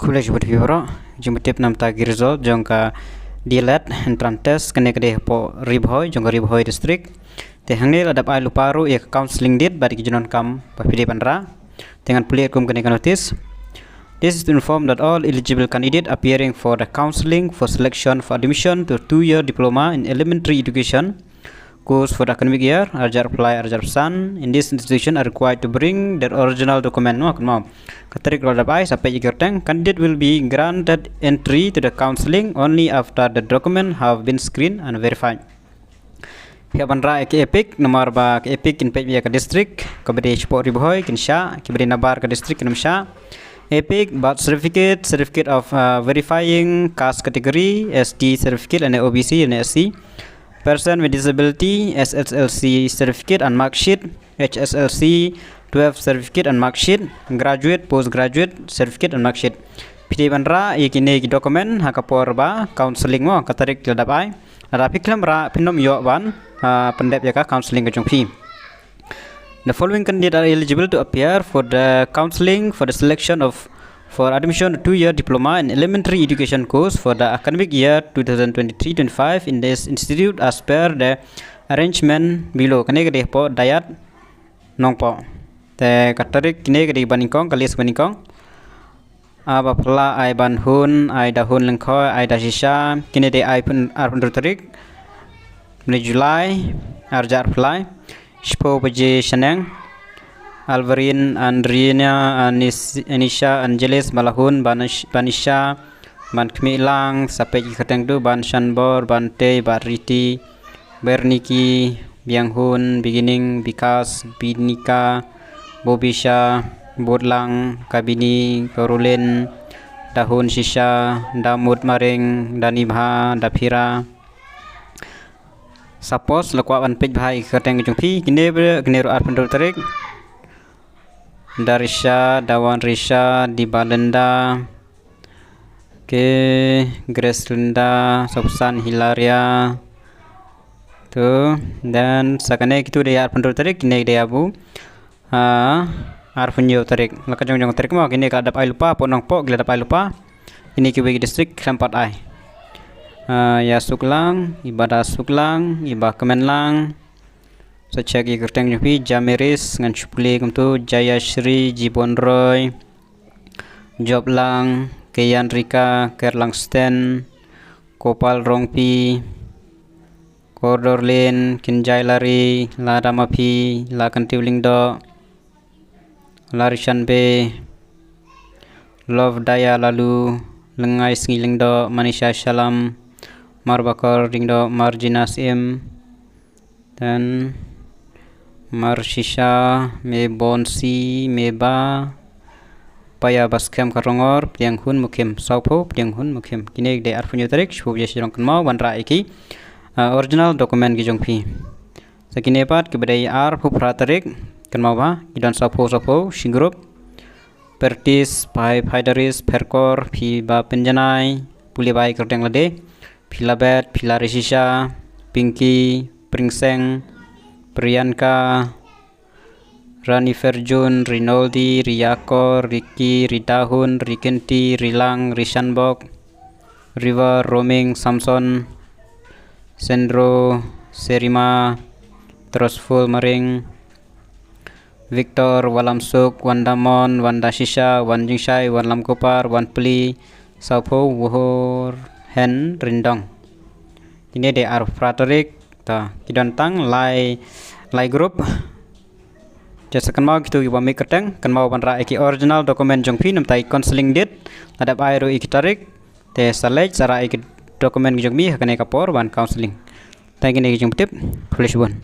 College buat vibro jumtip nam ta girzo jongka dilet entrance test kene kede po ribhoi jongka ribhoi district te hangne ladap ai luparu ya counseling dit badi kijunon kam papide panra dengan puliat kum kene notice. This is to inform that all eligible candidates appearing for the counseling for selection for admission to 2-year diploma in elementary education course for the academic year Arjar apply Arjar San in this institution are required to bring their original document. No akan katarik rodabai sampai ikerteng candidate will be granted entry to the counseling only after the document have been screened and verified. Pihak bandra ke epic nomor ba ke epic in page ke district kabade support riboy kinsha kabade nabar ke district kinamsha epic birth certificate certificate of verifying caste category ST certificate and OBC and SC person with disability SSLC certificate and mark sheet HSLC 12 certificate and mark sheet graduate postgraduate certificate and mark sheet pidi bandra ikine ki dokumen hakapor ba counseling mo katarik ladabai adapi klam ra pinom yo ban pendep ya ka counseling ke jongpi. The following candidates are eligible to appear for the counseling for the selection of for admission to 2-year diploma in elementary education course for the academic year 2023-25 in this institute as per the arrangement below. Kene gede po dayat nongpo te katarik kene gede baningkong kalis baningkong aba pla ai banhun ai dahun lengkoi ai dasisa kene de ai pun arpun tarik mulai Julai arjar apply Spo Baje Shanang Alvarin Andrina Anisha Angeles Malahun Banisha Ban Kmilang sampai ikateng tu Ban Shanbor Bante Bariti Berniki Bianghun Beginning Bikas Binika Bobisha Bodlang Kabini Korulin Dahun Shisha Damut Maring Danibha Dapira Suppose lakwa ban page bhai kateng jungpi kine ro arpun tarik Darisha Dawan Risha di Balenda ke Grace Linda Subsan Hilaria tu dan sakane kitu de arpun tarik kine de abu arpun yo tarik lakajong jong tarik mo kine kadap ai lupa ponong po gladap ai lupa ini ki bagi district Lampat ai ya suklang ibadah suklang ibah kemenlang secagi kerteng jupi Jamiris ngan cupli kumtu Jaya Shri Jibon Roy Joblang Keyan Rika Kerlangsten Kopal Rongpi Kordorlin Kinjai Lari Ladamapi Lakantiulingdo Larishan Be Love Daya Lalu Lengai Ngilingdo Manisha Salam Marbakar Ringdo Marjinas M dan Marshisha Me Bonsi Meba Paya Baskem Karongor Pianghun Mukim Saupo Pianghun Mukim kini de arfunyo tarik shubu ya shirong kenmau bandra iki original dokumen gijongpi sakine pat kebedai arfu pratarik kenmau ba gidan saupo singrup Pertis Pai Paidaris Perkor Piba Penjanai Pulibai Kerteng Lade Pilabet Pilarisisha Pinky Pringseng Priyanka Rani Ferjun Rinaldi Riyako Riki Ridahun Rikenti Rilang Rishanbok River Roaming Samson Sendro Serima Trustful Maring Victor Walamsuk Wandamon Wandashisha Wanjingshai Wanlamkopar Wanpli Saupo Wuhor Hen Rindong ini de ar pratorik ta kidantang lai group jasa kan mau gitu iba miketeng kan mau bandra iki original dokumen jongpi namtai counseling date adap airo iki tarik te select cara iki dokumen jongmi hakane kapor ban counseling thank you jong tip police one